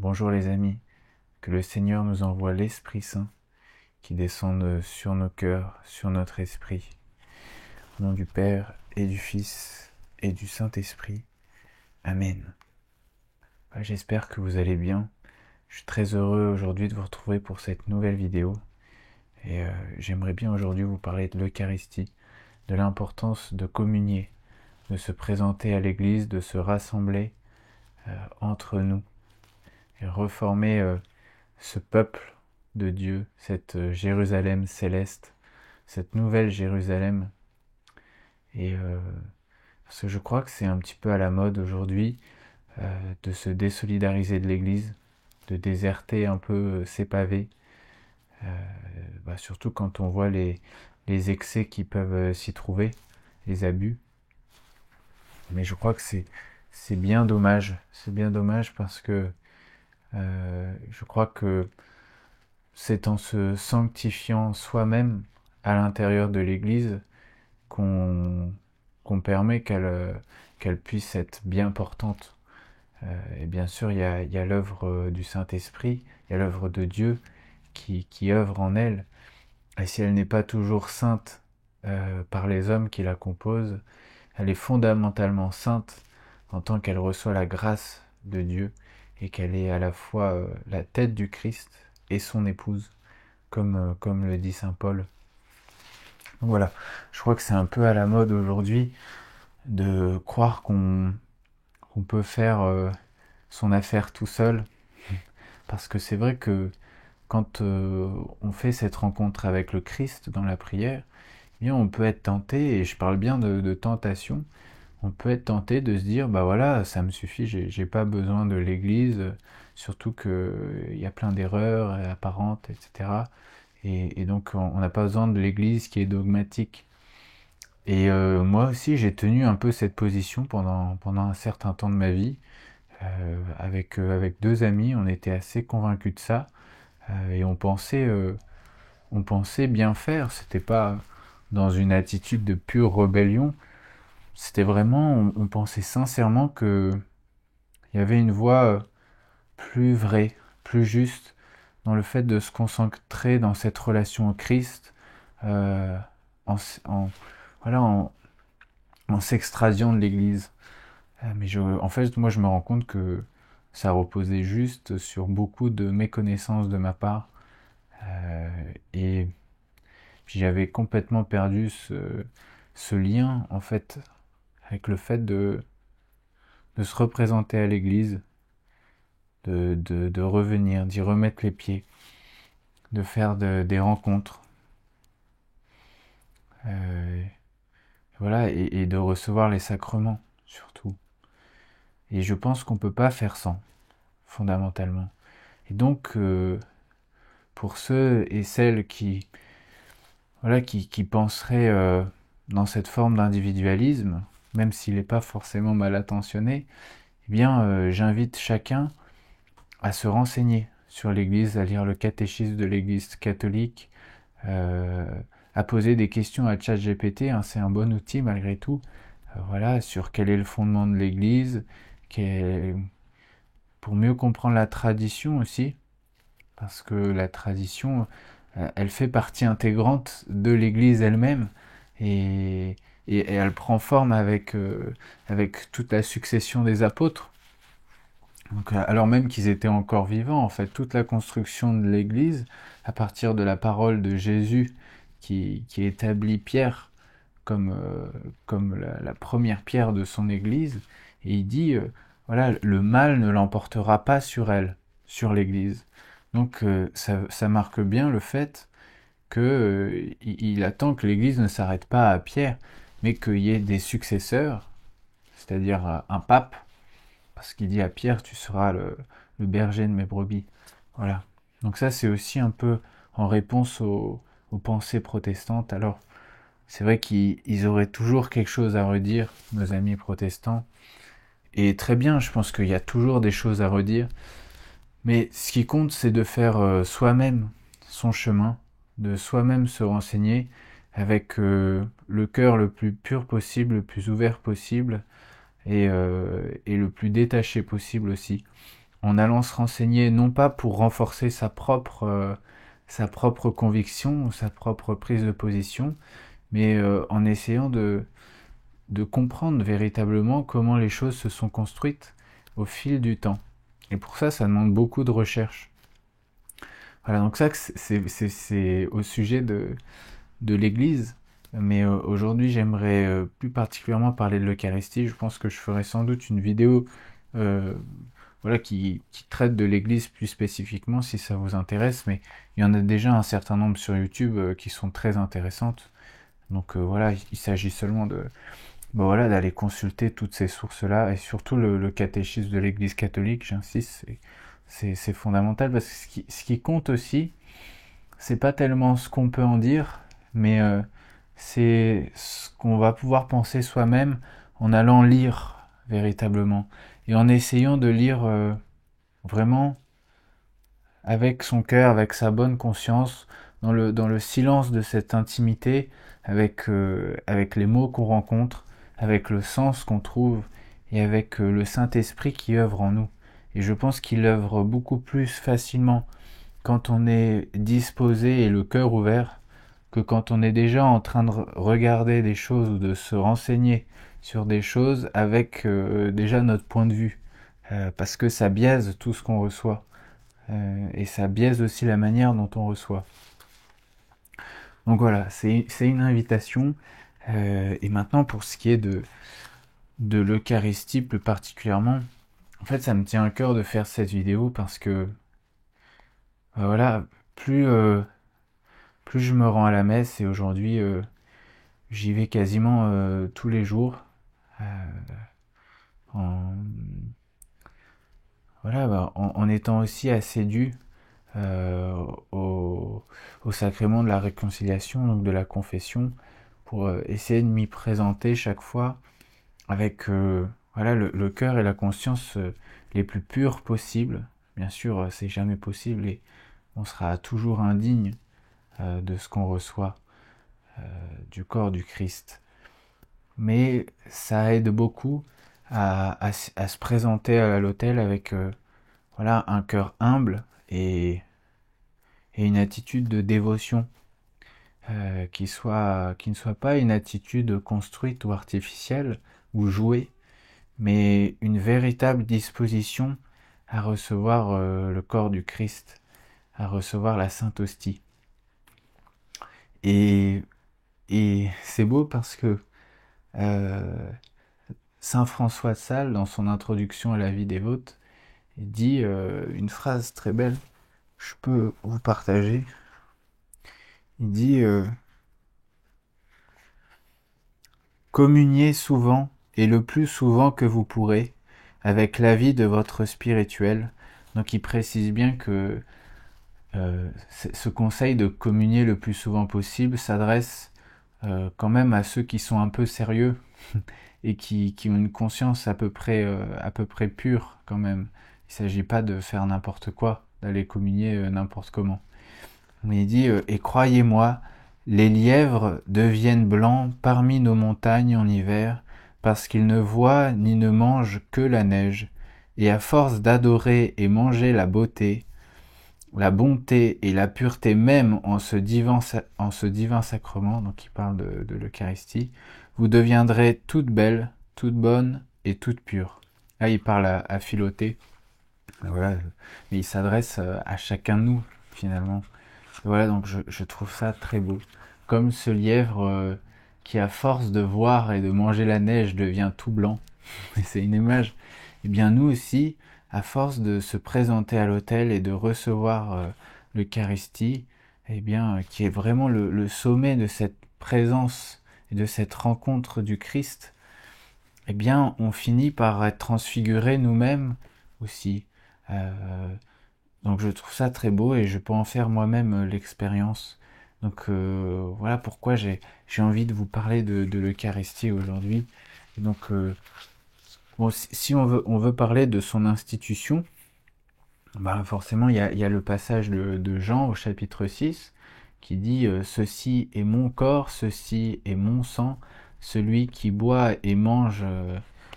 Bonjour les amis, que le Seigneur nous envoie l'Esprit Saint qui descende sur nos cœurs, sur notre esprit. Au nom du Père et du Fils et du Saint-Esprit. Amen. J'espère que vous allez bien. Je suis très heureux aujourd'hui de vous retrouver pour cette nouvelle vidéo. Et j'aimerais bien aujourd'hui vous parler de l'Eucharistie, de l'importance de communier, de se présenter à l'Église, de se rassembler entre nous et reformer ce peuple de Dieu, cette Jérusalem céleste, cette nouvelle Jérusalem. Et parce que je crois que c'est un petit peu à la mode aujourd'hui de se désolidariser de l'Église, de déserter un peu ses pavés, surtout quand on voit les excès qui peuvent s'y trouver, les abus. Mais je crois que c'est bien dommage. C'est bien dommage parce que je crois que c'est en se sanctifiant soi-même à l'intérieur de l'Église qu'on permet qu'elle puisse être bien portante. Et bien sûr, il y a l'œuvre du Saint-Esprit, il y a l'œuvre de Dieu qui œuvre en elle. Et si elle n'est pas toujours sainte par les hommes qui la composent, elle est fondamentalement sainte en tant qu'elle reçoit la grâce de Dieu et qu'elle est à la fois la tête du Christ et son épouse, comme le dit saint Paul. Donc voilà, je crois que c'est un peu à la mode aujourd'hui de croire qu'on peut faire son affaire tout seul, parce que c'est vrai que quand on fait cette rencontre avec le Christ dans la prière, eh bien on peut être tenté, et je parle bien de tentation, on peut être tenté de se dire, bah voilà, ça me suffit, j'ai pas besoin de l'Église, surtout qu'il y a plein d'erreurs apparentes, etc. Et donc on n'a pas besoin de l'Église qui est dogmatique. Et moi aussi j'ai tenu un peu cette position pendant un certain temps de ma vie. Avec deux amis, on était assez convaincus de ça. Et on pensait bien faire. C'était pas dans une attitude de pure rébellion. C'était vraiment, on pensait sincèrement que il y avait une voie plus vraie, plus juste, dans le fait de se concentrer dans cette relation au Christ, euh, en, en, voilà, en s'extradiant de l'Église. En fait, moi, je me rends compte que ça reposait juste sur beaucoup de méconnaissance de ma part. Et puis j'avais complètement perdu ce lien, en fait, avec le fait de se représenter à l'église, de revenir, d'y remettre les pieds, de faire des rencontres. Euh, voilà, et de recevoir les sacrements, surtout. Et je pense qu'on ne peut pas faire sans, fondamentalement. Et donc, pour ceux et celles qui penseraient dans cette forme d'individualisme, même s'il n'est pas forcément mal intentionné, eh bien, j'invite chacun à se renseigner sur l'Église, à lire le catéchisme de l'Église catholique, euh, à poser des questions à ChatGPT, hein, c'est un bon outil malgré tout, voilà, sur quel est le fondement de l'Église, pour mieux comprendre la tradition aussi, parce que la tradition, elle fait partie intégrante de l'Église elle-même, et, et elle prend forme avec toute la succession des apôtres. Donc, alors même qu'ils étaient encore vivants, en fait, toute la construction de l'Église, à partir de la parole de Jésus qui établit Pierre comme la première pierre de son Église, et il dit, voilà, le mal ne l'emportera pas sur elle, sur l'Église. Donc ça marque bien le fait que il attend que l'Église ne s'arrête pas à Pierre, mais qu'il y ait des successeurs, c'est-à-dire un pape, parce qu'il dit à Pierre, tu seras le berger de mes brebis. Voilà. Donc ça, c'est aussi un peu en réponse aux pensées protestantes. Alors, c'est vrai qu'ils auraient toujours quelque chose à redire, nos amis protestants. Et très bien, je pense qu'il y a toujours des choses à redire. Mais ce qui compte, c'est de faire soi-même son chemin, de soi-même se renseigner avec le cœur le plus pur possible, le plus ouvert possible et le plus détaché possible aussi. en allant se renseigner, non pas pour renforcer sa propre conviction ou sa propre prise de position, mais en essayant de comprendre véritablement comment les choses se sont construites au fil du temps. Et pour ça, ça demande beaucoup de recherche. Voilà, donc ça, c'est au sujet de l'Église. Mais aujourd'hui, j'aimerais plus particulièrement parler de l'Eucharistie. Je pense que je ferai sans doute une vidéo euh, voilà, qui traite de l'Église plus spécifiquement si ça vous intéresse. Mais il y en a déjà un certain nombre sur YouTube qui sont très intéressantes. Donc voilà, il s'agit seulement voilà, d'aller consulter toutes ces sources-là et surtout le catéchisme de l'Église catholique, j'insiste, c'est fondamental parce que ce qui compte aussi, c'est pas tellement ce qu'on peut en dire, mais c'est ce qu'on va pouvoir penser soi-même en allant lire véritablement et en essayant de lire vraiment avec son cœur, avec sa bonne conscience, dans le silence de cette intimité, avec les mots qu'on rencontre, avec le sens qu'on trouve et avec le Saint-Esprit qui œuvre en nous. Et je pense qu'il œuvre beaucoup plus facilement quand on est disposé et le cœur ouvert que quand on est déjà en train de regarder des choses ou de se renseigner sur des choses avec déjà notre point de vue. Parce que ça biaise tout ce qu'on reçoit. Et ça biaise aussi la manière dont on reçoit. Donc voilà, c'est une invitation. Et maintenant, pour ce qui est de l'Eucharistie plus particulièrement, en fait, ça me tient à cœur de faire cette vidéo parce que, voilà, plus je me rends à la messe et aujourd'hui, j'y vais quasiment tous les jours. Euh, en, en étant aussi assidu euh, au, au sacrement de la réconciliation, donc de la confession, pour essayer de m'y présenter chaque fois avec voilà, le cœur et la conscience les plus purs possibles. Bien sûr, c'est jamais possible et on sera toujours indigne de ce qu'on reçoit du corps du Christ. Mais ça aide beaucoup à se présenter à l'autel avec voilà, un cœur humble et une attitude de dévotion qui ne soit pas une attitude construite ou artificielle ou jouée, mais une véritable disposition à recevoir le corps du Christ, à recevoir la Sainte Hostie. Et, et c'est beau parce que euh, Saint François de Sales, dans son introduction à la vie dévote, il dit une phrase très belle, je peux vous partager. Il dit communiez souvent et le plus souvent que vous pourrez avec la vie de votre spirituel. Donc il précise bien que ce conseil de communier le plus souvent possible s'adresse quand même à ceux qui sont un peu sérieux et qui ont une conscience à peu près pure quand même. Il ne s'agit pas de faire n'importe quoi, d'aller communier n'importe comment. Mais il dit et croyez-moi, les lièvres deviennent blancs parmi nos montagnes en hiver, parce qu'ils ne voient ni ne mangent que la neige, et à force d'adorer et manger la beauté, la bonté et la pureté même en ce divin sacrement, donc il parle de l'Eucharistie, vous deviendrez toute belle, toute bonne et toute pure. Là, il parle à Philothée, voilà, mais il s'adresse à chacun de nous, finalement. Et voilà, donc je trouve ça très beau. Comme ce lièvre qui, à force de voir et de manger la neige, devient tout blanc. C'est une image. Eh bien, nous aussi, à force de se présenter à l'autel et de recevoir l'Eucharistie, eh bien, qui est vraiment le sommet de cette présence et de cette rencontre du Christ, eh bien, on finit par être transfiguré nous-mêmes aussi. Donc je trouve ça très beau et je peux en faire moi-même l'expérience. Donc voilà pourquoi j'ai envie de vous parler de l'Eucharistie aujourd'hui. Et donc bon, si on veut parler de son institution, bah forcément il y a le passage de Jean au chapitre 6 qui dit ceci est mon corps, ceci est mon sang, celui qui boit et mange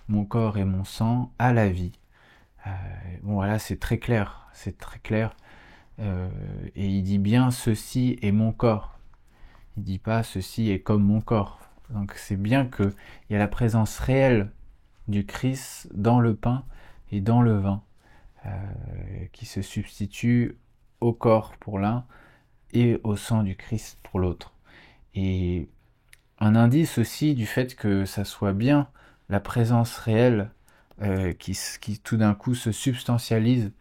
mon corps et mon sang a la vie. Bon voilà, c'est très clair, c'est très clair. Et il dit bien ceci est mon corps. Il dit pas ceci est comme mon corps. Donc c'est bien qu'il y a la présence réelle du Christ dans le pain et dans le vin, qui se substitue au corps pour l'un et au sang du Christ pour l'autre. Et un indice aussi du fait que ça soit bien la présence réelle qui tout d'un coup se substantialise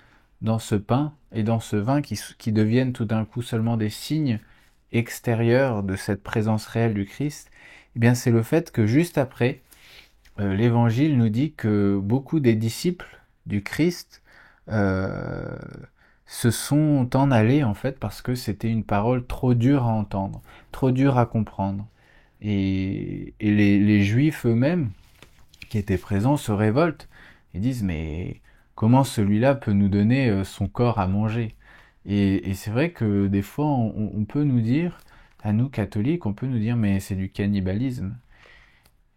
dans ce pain et dans ce vin qui deviennent tout d'un coup seulement des signes extérieurs de cette présence réelle du Christ, eh bien c'est le fait que juste après, l'Évangile nous dit que beaucoup des disciples du Christ euh, se sont en allés en fait parce que c'était une parole trop dure à entendre, trop dure à comprendre. Et les Juifs eux-mêmes qui étaient présents se révoltent et disent mais comment celui-là peut nous donner son corps à manger? Et c'est vrai que des fois on peut nous dire, à nous catholiques, on peut nous dire mais c'est du cannibalisme.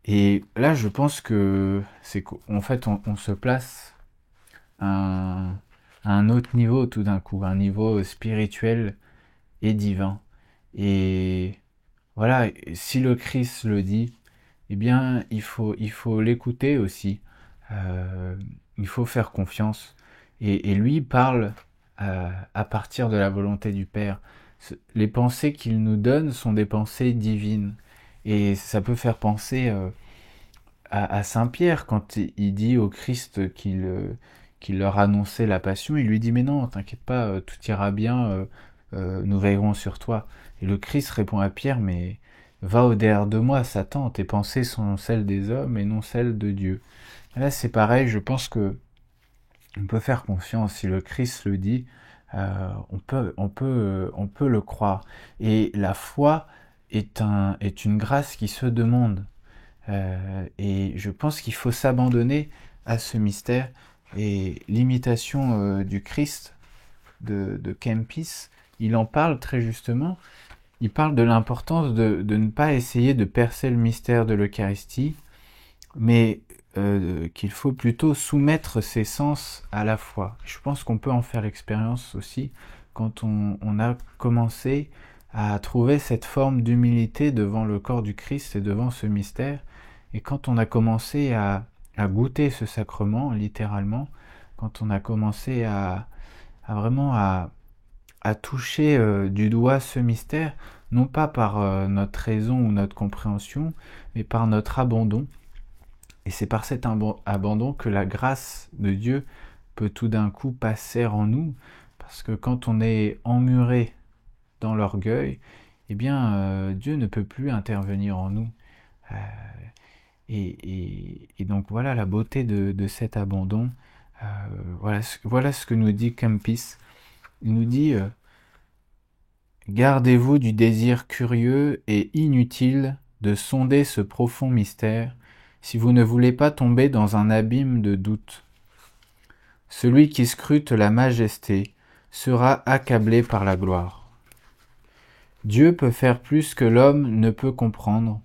Et là je pense que c'est qu'en fait on se place à un autre niveau tout d'un coup, un niveau spirituel et divin. Et voilà, si le Christ le dit, eh bien, il faut l'écouter aussi. Euh, il faut faire confiance. Et lui parle à partir de la volonté du Père. Les pensées qu'il nous donne sont des pensées divines. Et ça peut faire penser à Saint Pierre quand il dit au Christ qu'il leur annonçait la passion. Il lui dit mais non, t'inquiète pas, tout ira bien, nous veillerons sur toi. Et le Christ répond à Pierre mais va au-dehors de moi, Satan, tes pensées sont celles des hommes et non celles de Dieu. Et là c'est pareil, je pense que on peut faire confiance si le Christ le dit, on peut le croire. Et la foi est une grâce qui se demande. Et je pense qu'il faut s'abandonner à ce mystère. Et l'imitation du Christ de Kempis, il en parle très justement. Il parle de l'importance de ne pas essayer de percer le mystère de l'Eucharistie, mais qu'il faut plutôt soumettre ses sens à la foi. Je pense qu'on peut en faire l'expérience aussi quand on a commencé à trouver cette forme d'humilité devant le corps du Christ et devant ce mystère, et quand on a commencé à goûter ce sacrement, littéralement, quand on a commencé à vraiment à toucher du doigt ce mystère, non pas par notre raison ou notre compréhension, mais par notre abandon. Et c'est par cet abandon que la grâce de Dieu peut tout d'un coup passer en nous, parce que quand on est emmuré dans l'orgueil, eh bien Dieu ne peut plus intervenir en nous. Euh, et donc voilà la beauté de cet abandon. Euh, voilà ce que nous dit Kempis. Il nous dit gardez-vous du désir curieux et inutile de sonder ce profond mystère, si vous ne voulez pas tomber dans un abîme de doute. Celui qui scrute la majesté sera accablé par la gloire. Dieu peut faire plus que l'homme ne peut comprendre.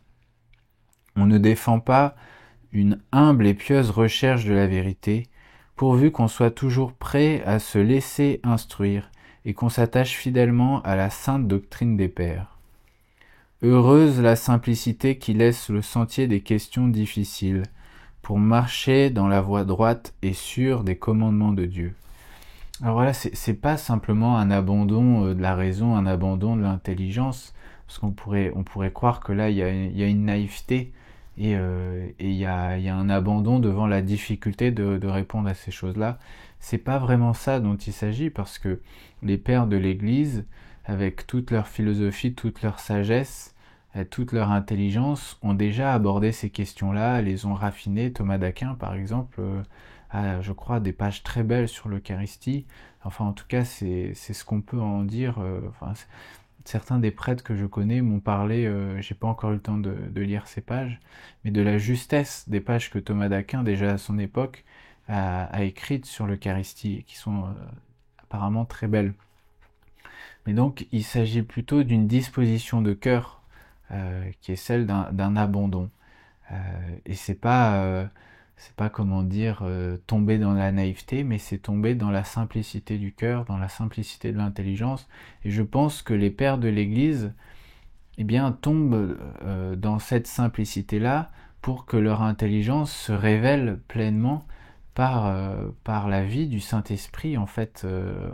On ne défend pas une humble et pieuse recherche de la vérité, pourvu qu'on soit toujours prêt à se laisser instruire et qu'on s'attache fidèlement à la sainte doctrine des pères. Heureuse la simplicité qui laisse le sentier des questions difficiles, pour marcher dans la voie droite et sûre des commandements de Dieu. Alors voilà, c'est pas simplement un abandon de la raison, un abandon de l'intelligence, parce on pourrait croire que là il y a une naïveté et il y a un abandon devant la difficulté de répondre à ces choses-là. C'est pas vraiment ça dont il s'agit, parce que les pères de l'Église, avec toute leur philosophie, toute leur sagesse, toute leur intelligence, ont déjà abordé ces questions-là, les ont raffinées. Thomas d'Aquin, par exemple, a, je crois, des pages très belles sur l'Eucharistie. Enfin, en tout cas, c'est ce qu'on peut en dire. Enfin, certains des prêtres que je connais m'ont parlé, j'ai pas encore eu le temps de lire ces pages, mais de la justesse des pages que Thomas d'Aquin, déjà à son époque, a écrites sur l'Eucharistie, qui sont apparemment très belles. Mais donc, il s'agit plutôt d'une disposition de cœur qui est celle d'un abandon. Et c'est pas c'est pas comment dire tomber dans la naïveté, mais c'est tomber dans la simplicité du cœur, dans la simplicité de l'intelligence. Et je pense que les pères de l'Église, eh bien, tombent dans cette simplicité-là pour que leur intelligence se révèle pleinement par la vie du Saint-Esprit en fait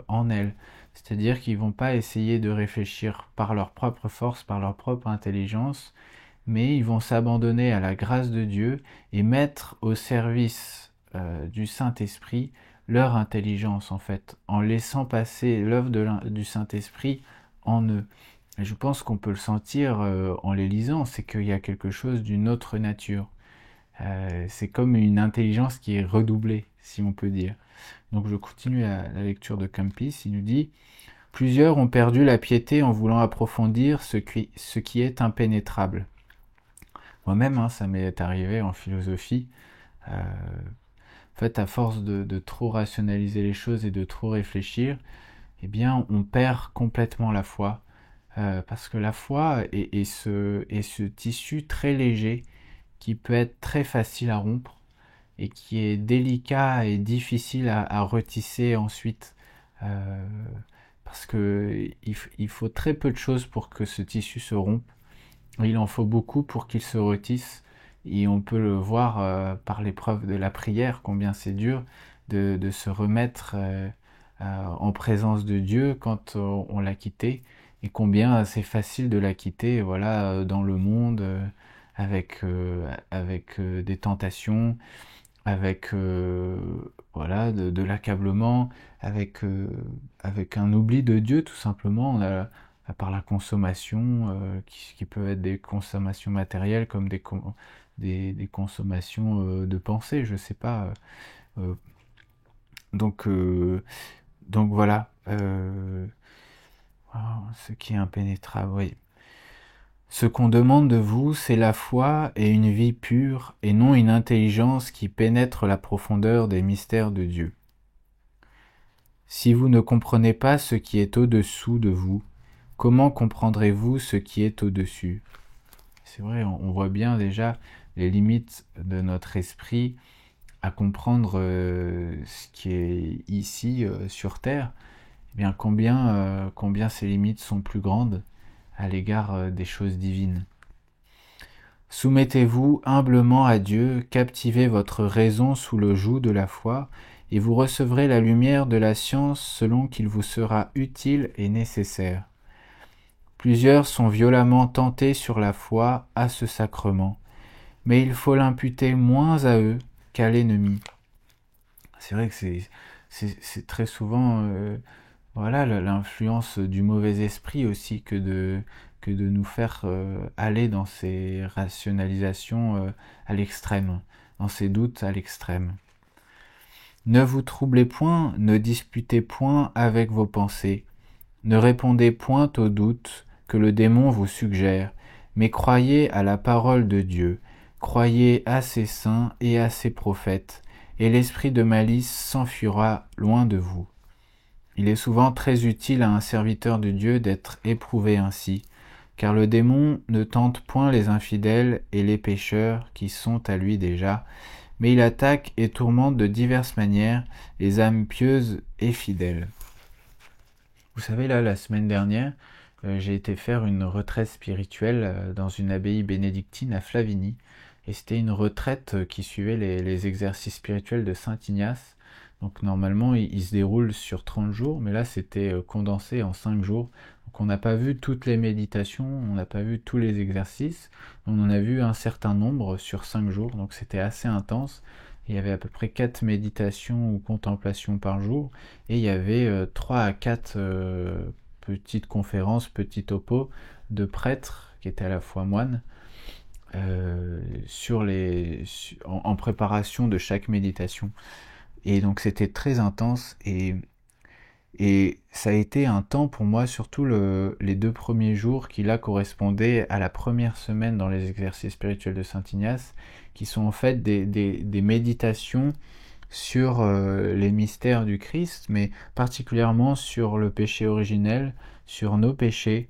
en elles. C'est-à-dire qu'ils vont pas essayer de réfléchir par leur propre force, par leur propre intelligence, mais ils vont s'abandonner à la grâce de Dieu et mettre au service du Saint-Esprit leur intelligence en fait, en laissant passer l'œuvre du Saint-Esprit en eux. Et je pense qu'on peut le sentir en les lisant, c'est qu'il y a quelque chose d'une autre nature. C'est comme une intelligence qui est redoublée, si on peut dire. Donc je continue la lecture de Kempis, il nous dit « Plusieurs ont perdu la piété en voulant approfondir ce qui est impénétrable. » Moi-même, hein, ça m'est arrivé en philosophie. En fait, à force de trop rationaliser les choses et de trop réfléchir, eh bien, on perd complètement la foi. Parce que la foi est ce tissu très léger qui peut être très facile à rompre et qui est délicat et difficile à retisser ensuite. Parce que il faut très peu de choses pour que ce tissu se rompe. Il en faut beaucoup pour qu'il se retisse. Et on peut le voir par l'épreuve de la prière, combien c'est dur de se remettre en présence de Dieu quand on l'a quitté. Et combien c'est facile de la quitter, voilà, dans le monde, avec des tentations, avec voilà, de l'accablement, avec un oubli de Dieu tout simplement. On a, par la consommation, qui peuvent être des consommations matérielles comme des consommations de pensée, je sais pas. Euh, donc voilà. Ce qui est impénétrable, oui. Ce qu'on demande de vous, c'est la foi et une vie pure, et non une intelligence qui pénètre la profondeur des mystères de Dieu. Si vous ne comprenez pas ce qui est au-dessous de vous, comment comprendrez-vous ce qui est au-dessus ? C'est vrai, on voit bien déjà les limites de notre esprit à comprendre ce qui est ici sur Terre. Eh bien, combien ces limites sont plus grandes à l'égard des choses divines. Soumettez-vous humblement à Dieu, captivez votre raison sous le joug de la foi, et vous recevrez la lumière de la science selon qu'il vous sera utile et nécessaire. Plusieurs sont violemment tentés sur la foi à ce sacrement, mais il faut l'imputer moins à eux qu'à l'ennemi. C'est vrai que c'est très souvent voilà, l'influence du mauvais esprit aussi que de nous faire aller dans ces rationalisations à l'extrême, dans ces doutes à l'extrême. Ne vous troublez point, ne disputez point avec vos pensées, ne répondez point aux doutes que le démon vous suggère, mais croyez à la parole de Dieu, croyez à ses saints et à ses prophètes, et l'esprit de malice s'enfuira loin de vous. Il est souvent très utile à un serviteur de Dieu d'être éprouvé ainsi, car le démon ne tente point les infidèles et les pécheurs qui sont à lui déjà, mais il attaque et tourmente de diverses manières les âmes pieuses et fidèles. Vous savez, là, la semaine dernière, j'ai été faire une retraite spirituelle dans une abbaye bénédictine à Flavigny, et c'était une retraite qui suivait les exercices spirituels de Saint Ignace. Donc normalement, il se déroule sur 30 jours, mais là, c'était condensé en 5 jours. Donc on n'a pas vu toutes les méditations, on n'a pas vu tous les exercices, on en a vu un certain nombre sur 5 jours, donc c'était assez intense. Il y avait à peu près 4 méditations ou contemplations par jour, et il y avait 3 à 4 petites conférences, petits topos de prêtres qui étaient à la fois moines, en préparation de chaque méditation. Et donc c'était très intense et ça a été un temps pour moi, surtout les 2 premiers jours qui là correspondaient à la première semaine dans les exercices spirituels de Saint Ignace, qui sont en fait des méditations sur les mystères du Christ, mais particulièrement sur le péché originel, sur nos péchés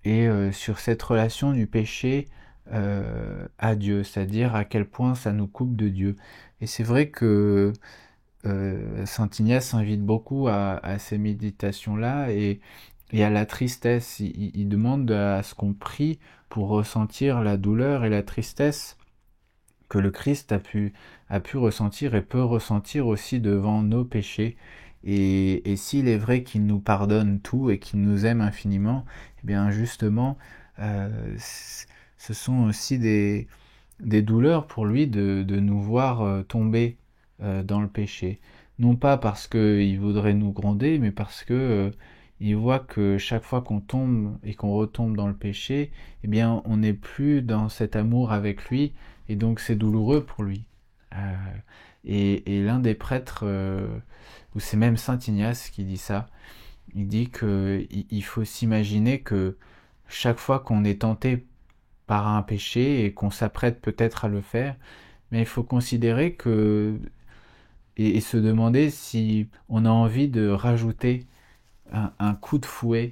et sur cette relation du péché à Dieu, c'est-à-dire à quel point ça nous coupe de Dieu. Et c'est vrai que Saint Ignace invite beaucoup à ces méditations-là et à la tristesse. Il demande à ce qu'on prie pour ressentir la douleur et la tristesse que le Christ a pu ressentir et peut ressentir aussi devant nos péchés. Et s'il est vrai qu'il nous pardonne tout et qu'il nous aime infiniment, eh bien justement, ce sont aussi des douleurs pour lui de nous voir tomber dans le péché. Non pas parce qu'il voudrait nous gronder, mais parce que il voit que chaque fois qu'on tombe et qu'on retombe dans le péché, eh bien on n'est plus dans cet amour avec lui, et donc c'est douloureux pour lui. Euh, et l'un des prêtres, ou c'est même Saint Ignace qui dit ça, il dit que il faut s'imaginer que chaque fois qu'on est tenté par un péché et qu'on s'apprête peut-être à le faire, mais il faut considérer que et se demander si on a envie de rajouter un coup de fouet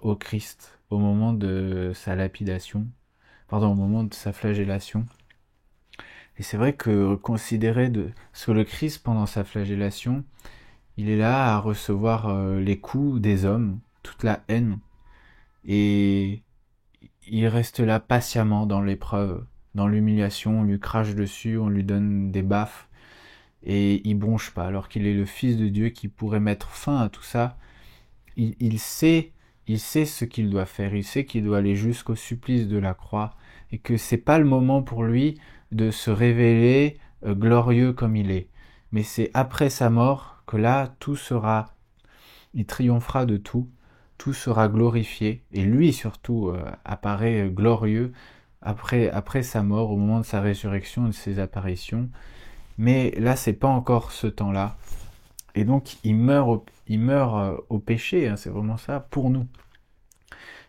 au Christ au moment de sa lapidation, pardon, au moment de sa flagellation. Et c'est vrai que considérer parce que le Christ pendant sa flagellation, il est là à recevoir les coups des hommes, toute la haine, et il reste là patiemment dans l'épreuve, dans l'humiliation, on lui crache dessus, on lui donne des baffes, et il bronche pas, alors qu'il est le Fils de Dieu qui pourrait mettre fin à tout ça. Il sait ce qu'il doit faire, il sait qu'il doit aller jusqu'au supplice de la croix, et que c'est pas le moment pour lui de se révéler glorieux comme il est. Mais c'est après sa mort que là, il triomphera de tout sera glorifié, et lui surtout apparaît glorieux après sa mort, au moment de sa résurrection et de ses apparitions. Mais là, c'est pas encore ce temps-là. Et donc, il meurt au péché, hein, c'est vraiment ça, pour nous.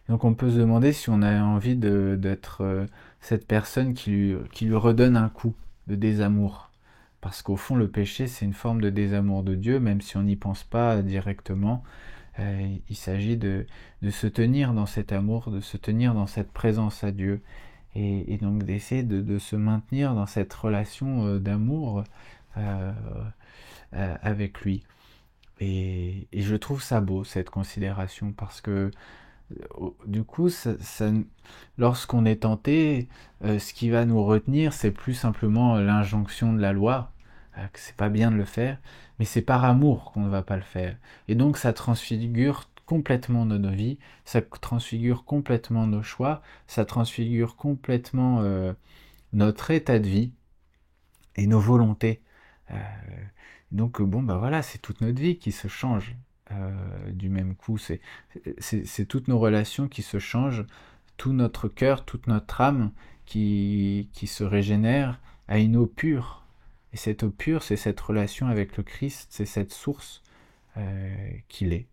Donc, on peut se demander si on a envie d'être cette personne qui lui redonne un coup de désamour. Parce qu'au fond, le péché, c'est une forme de désamour de Dieu, même si on n'y pense pas directement. Il s'agit de se tenir dans cet amour, de se tenir dans cette présence à Dieu, et donc d'essayer de se maintenir dans cette relation d'amour euh, avec lui. Et je trouve ça beau, cette considération, parce que du coup, lorsqu'on est tenté, ce qui va nous retenir, c'est plus simplement l'injonction de la loi, que c'est pas bien de le faire, mais c'est par amour qu'on ne va pas le faire. Et donc ça transfigure complètement nos vies, ça transfigure complètement nos choix, ça transfigure complètement notre état de vie et nos volontés. Euh, donc bon, bah voilà, c'est toute notre vie qui se change du même coup. C'est toutes nos relations qui se changent, tout notre cœur, toute notre âme qui se régénère à une eau pure. Et cette eau pure, c'est cette relation avec le Christ, c'est cette source qu'il est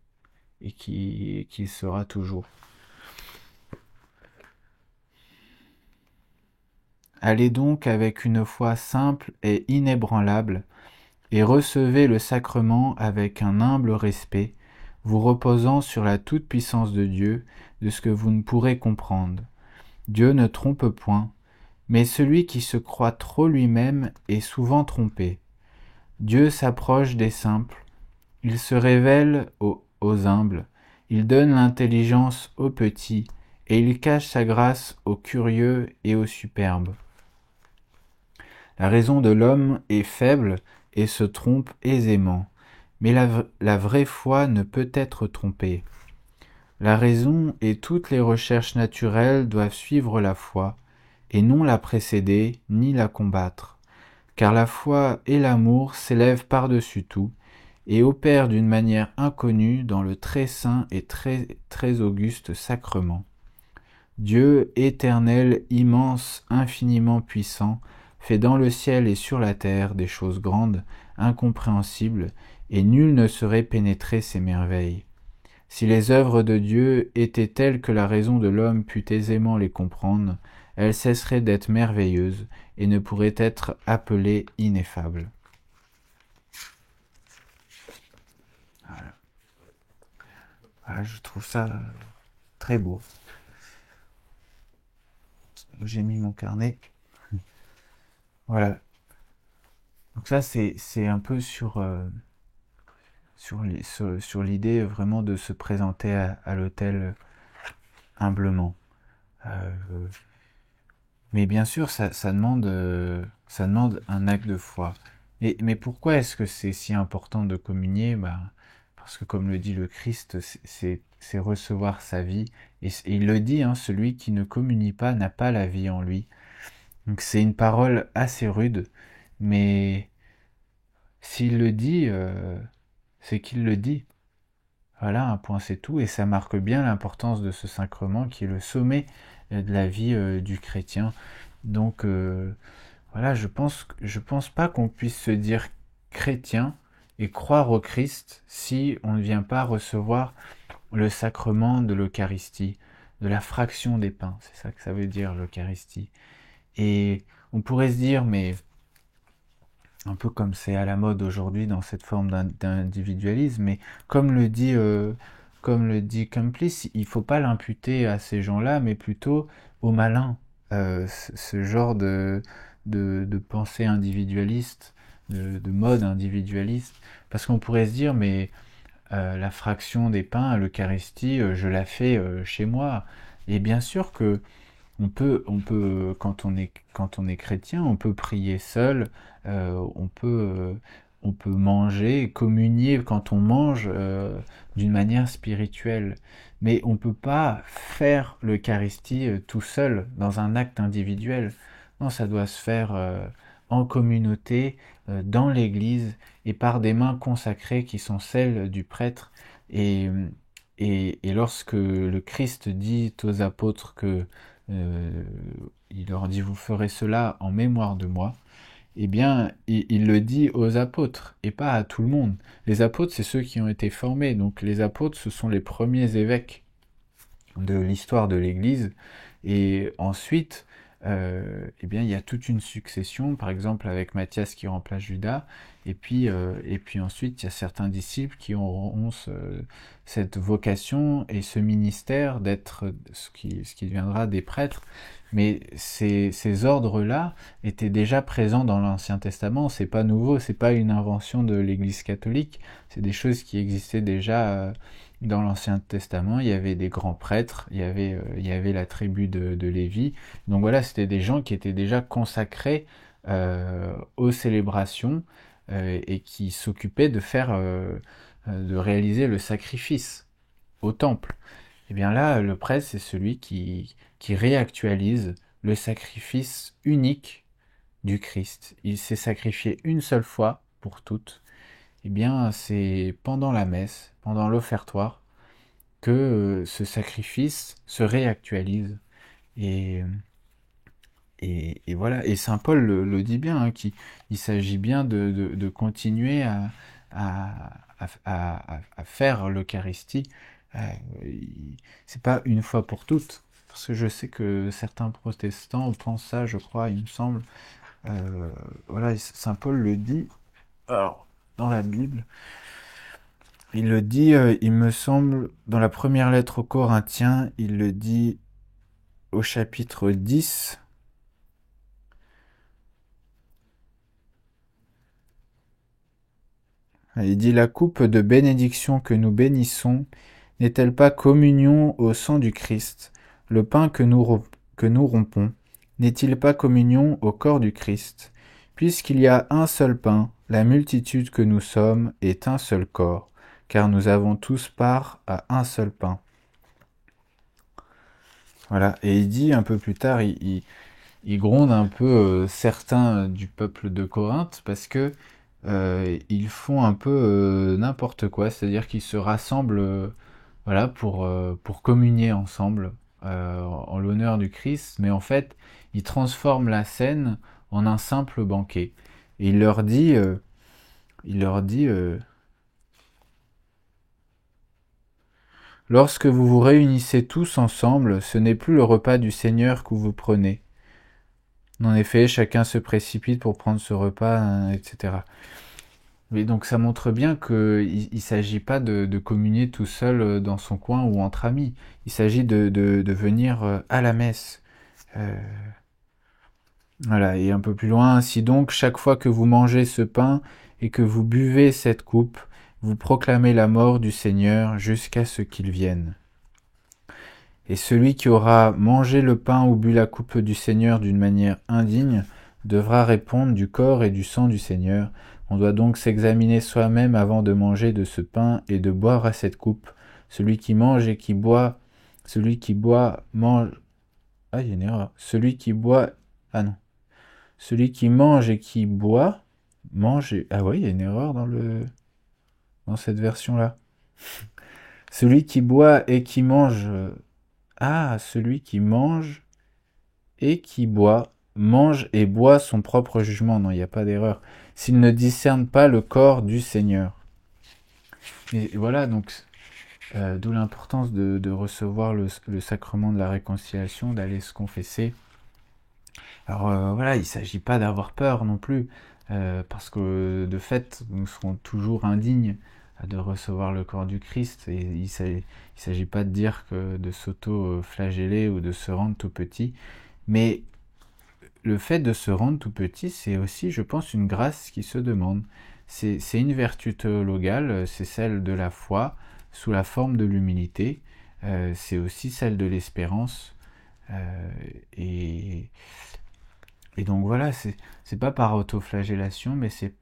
et qui sera toujours. Allez donc avec une foi simple et inébranlable, et recevez le sacrement avec un humble respect, vous reposant sur la toute-puissance de Dieu, de ce que vous ne pourrez comprendre. Dieu ne trompe point, mais celui qui se croit trop lui-même est souvent trompé. Dieu s'approche des simples, il se révèle aux humbles, il donne l'intelligence aux petits, et il cache sa grâce aux curieux et aux superbes. La raison de l'homme est faible et se trompe aisément, mais la vraie foi ne peut être trompée. La raison et toutes les recherches naturelles doivent suivre la foi, et non la précéder ni la combattre, car la foi et l'amour s'élèvent par-dessus tout, et opèrent d'une manière inconnue dans le très saint et très auguste sacrement. Dieu éternel, immense, infiniment puissant, fait dans le ciel et sur la terre des choses grandes, incompréhensibles, et nul ne saurait pénétrer ces merveilles. Si les œuvres de Dieu étaient telles que la raison de l'homme pût aisément les comprendre, elles cesseraient d'être merveilleuses et ne pourraient être appelées ineffables. Voilà. Voilà, je trouve ça très beau. J'ai mis mon carnet. Voilà. Donc ça, c'est un peu sur l'idée vraiment de se présenter à l'autel humblement. Euh, mais bien sûr, ça demande un acte de foi. Mais pourquoi est-ce que c'est si important de communier? Bah, parce que comme le dit le Christ, c'est recevoir sa vie. Et il le dit, hein, celui qui ne communie pas n'a pas la vie en lui. Donc c'est une parole assez rude, mais s'il le dit, c'est qu'il le dit. Voilà, un point c'est tout, et ça marque bien l'importance de ce sacrement qui est le sommet de la vie du chrétien. Donc voilà, je pense pas qu'on puisse se dire chrétien et croire au Christ si on ne vient pas recevoir le sacrement de l'Eucharistie, de la fraction des pains. C'est ça que ça veut dire l'Eucharistie. Et on pourrait se dire, mais un peu comme c'est à la mode aujourd'hui dans cette forme d'individualisme, mais comme le dit, euh, comme le dit Complice, il faut pas l'imputer à ces gens-là, mais plutôt aux malins. Ce genre de pensée individualiste, de mode individualiste, parce qu'on pourrait se dire, mais la fraction des pains, l'Eucharistie, je la fais chez moi. Et bien sûr que quand on est chrétien, on peut prier seul, on peut manger, communier quand on mange d'une manière spirituelle. Mais on ne peut pas faire l'Eucharistie tout seul, dans un acte individuel. Non, ça doit se faire en communauté, dans l'Église, et par des mains consacrées qui sont celles du prêtre. Et, et lorsque le Christ dit aux apôtres que euh, il leur dit vous ferez cela en mémoire de moi, eh bien il le dit aux apôtres et pas à tout le monde. Les apôtres, c'est ceux qui ont été formés, donc les apôtres, ce sont les premiers évêques de l'histoire de l'Église, et ensuite eh bien, il y a toute une succession, par exemple avec Matthias qui remplace Judas, et puis ensuite il y a certains disciples qui auront cette vocation et ce ministère d'être ce qui deviendra des prêtres. Mais ces ordres-là étaient déjà présents dans l'Ancien Testament, c'est pas nouveau, c'est pas une invention de l'Église catholique, c'est des choses qui existaient déjà dans l'Ancien Testament. Il y avait des grands prêtres, il y avait la tribu de Lévi. Donc voilà, c'était des gens qui étaient déjà consacrés aux célébrations et qui s'occupaient de réaliser le sacrifice au temple. Et bien là, le prêtre, c'est celui qui réactualise le sacrifice unique du Christ. Il s'est sacrifié une seule fois pour toutes. Eh bien, c'est pendant la messe, pendant l'offertoire, que ce sacrifice se réactualise. Et, et voilà, et Saint Paul le dit bien, hein, il s'agit bien de continuer à faire l'Eucharistie. Euh, c'est pas une fois pour toutes, parce que je sais que certains protestants pensent ça, je crois, il me semble. Voilà, Saint Paul le dit, alors, dans la Bible. Il le dit, il me semble, dans la première lettre aux Corinthiens, il le dit au chapitre 10. Il dit la coupe de bénédiction que nous bénissons n'est-elle pas communion au sang du Christ? Le pain que nous rompons n'est-il pas communion au corps du Christ? Puisqu'il y a un seul pain, la multitude que nous sommes est un seul corps, car nous avons tous part à un seul pain. Voilà, et il dit un peu plus tard, il gronde un peu certains du peuple de Corinthe parce que ils font un peu n'importe quoi, c'est-à-dire qu'ils se rassemblent voilà, pour communier ensemble en l'honneur du Christ, mais en fait, ils transforment la scène en un simple banquet. Et il leur dit lorsque vous vous réunissez tous ensemble, ce n'est plus le repas du Seigneur que vous prenez. En effet, chacun se précipite pour prendre ce repas, hein, etc. Mais donc ça montre bien qu'il ne s'agit pas de communier tout seul dans son coin ou entre amis. Il s'agit de venir à la messe. Euh, Voilà, et un peu plus loin, ainsi donc, chaque fois que vous mangez ce pain et que vous buvez cette coupe, vous proclamez la mort du Seigneur jusqu'à ce qu'il vienne. Et celui qui aura mangé le pain ou bu la coupe du Seigneur d'une manière indigne devra répondre du corps et du sang du Seigneur. On doit donc s'examiner soi-même avant de manger de ce pain et de boire à cette coupe. Celui qui mange et qui boit, mange. Ah, il y a une erreur. Celui qui boit. Ah non. Celui qui mange et qui boit, mange et... Ah oui, il y a une erreur dans cette version-là. Celui qui boit et qui mange... Ah, celui qui mange et qui boit, mange et boit son propre jugement. Non, il n'y a pas d'erreur. S'il ne discerne pas le corps du Seigneur. Et voilà, donc, d'où l'importance de recevoir le sacrement de la réconciliation, d'aller se confesser. Alors voilà, il ne s'agit pas d'avoir peur non plus, parce que de fait, nous serons toujours indignes de recevoir le corps du Christ, et il ne s'agit pas de dire que de s'auto-flageller ou de se rendre tout petit, mais le fait de se rendre tout petit, c'est aussi, je pense, une grâce qui se demande. C'est une vertu théologale, c'est celle de la foi sous la forme de l'humilité, c'est aussi celle de l'espérance, euh, et, et donc voilà, c'est pas par autoflagellation, mais c'est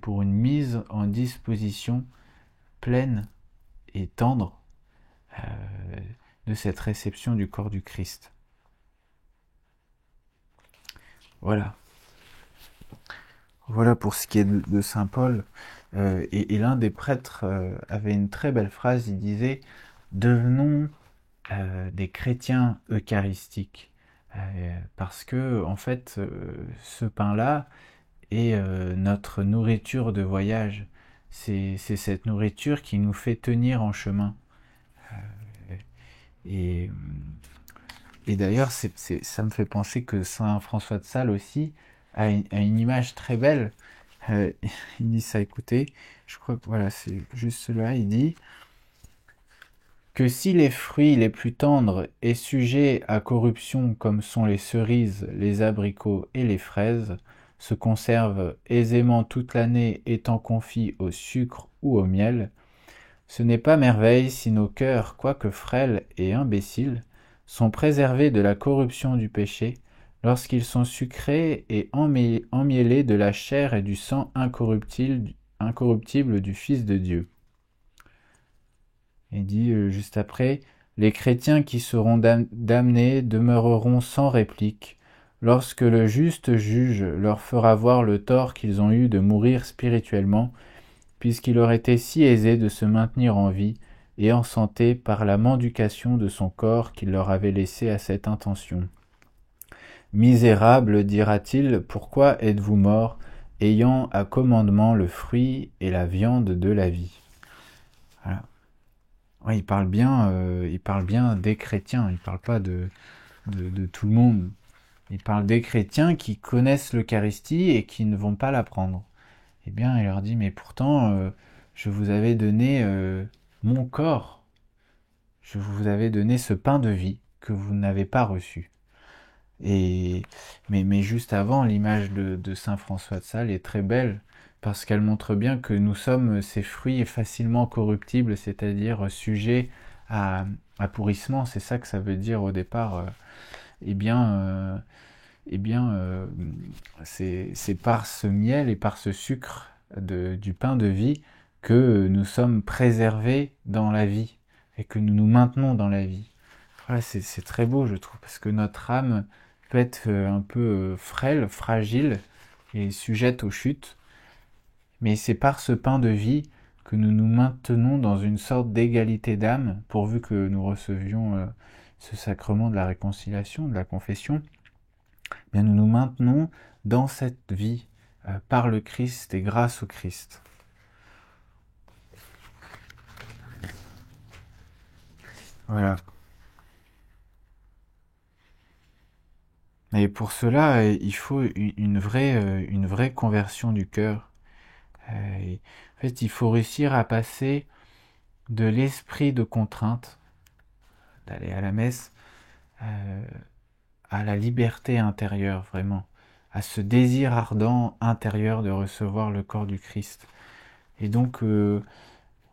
pour une mise en disposition pleine et tendre euh, de cette réception du corps du Christ. Voilà. Voilà pour ce qui est de Saint Paul. Et l'un des prêtres avait une très belle phrase, il disait devenons des chrétiens eucharistiques. Parce que, en fait, ce pain-là est notre nourriture de voyage. C'est cette nourriture qui nous fait tenir en chemin. Et, et d'ailleurs, ça me fait penser que Saint François de Sales aussi a une image très belle. Euh, il dit ça, écoutez, je crois que voilà, c'est juste cela. Il dit que si les fruits les plus tendres et sujets à corruption comme sont les cerises, les abricots et les fraises, se conservent aisément toute l'année étant confits au sucre ou au miel, ce n'est pas merveille si nos cœurs, quoique frêles et imbéciles, sont préservés de la corruption du péché lorsqu'ils sont sucrés et emmiellés de la chair et du sang incorruptible du Fils de Dieu. Il dit juste après, les chrétiens qui seront damnés demeureront sans réplique lorsque le juste juge leur fera voir le tort qu'ils ont eu de mourir spirituellement, puisqu'il leur était si aisé de se maintenir en vie et en santé par la mendication de son corps qu'il leur avait laissé à cette intention. Misérables, dira-t-il, pourquoi êtes-vous morts, ayant à commandement le fruit et la viande de la vie? Voilà. Ouais, il parle bien des chrétiens, il parle pas de tout le monde. Il parle des chrétiens qui connaissent l'Eucharistie et qui ne vont pas la prendre. Eh bien, il leur dit, mais pourtant, je vous avais donné mon corps, je vous avais donné ce pain de vie que vous n'avez pas reçu. Mais juste avant, l'image de Saint François de Sales est très belle, parce qu'elle montre bien que nous sommes ces fruits facilement corruptibles, c'est-à-dire sujets à pourrissement. C'est ça que ça veut dire au départ. Eh bien, euh, c'est par ce miel et par ce sucre du pain de vie que nous sommes préservés dans la vie et que nous nous maintenons dans la vie. Voilà, c'est très beau, je trouve, parce que notre âme peut être un peu frêle, fragile et sujette aux chutes, mais c'est par ce pain de vie que nous nous maintenons dans une sorte d'égalité d'âme, pourvu que nous recevions ce sacrement de la réconciliation, de la confession. Bien, nous nous maintenons dans cette vie par le Christ et grâce au Christ. Voilà. Et pour cela, il faut une vraie conversion du cœur. En fait, il faut réussir à passer de l'esprit de contrainte, d'aller à la messe, euh, à la liberté intérieure, vraiment, à ce désir ardent intérieur de recevoir le corps du Christ. Et donc,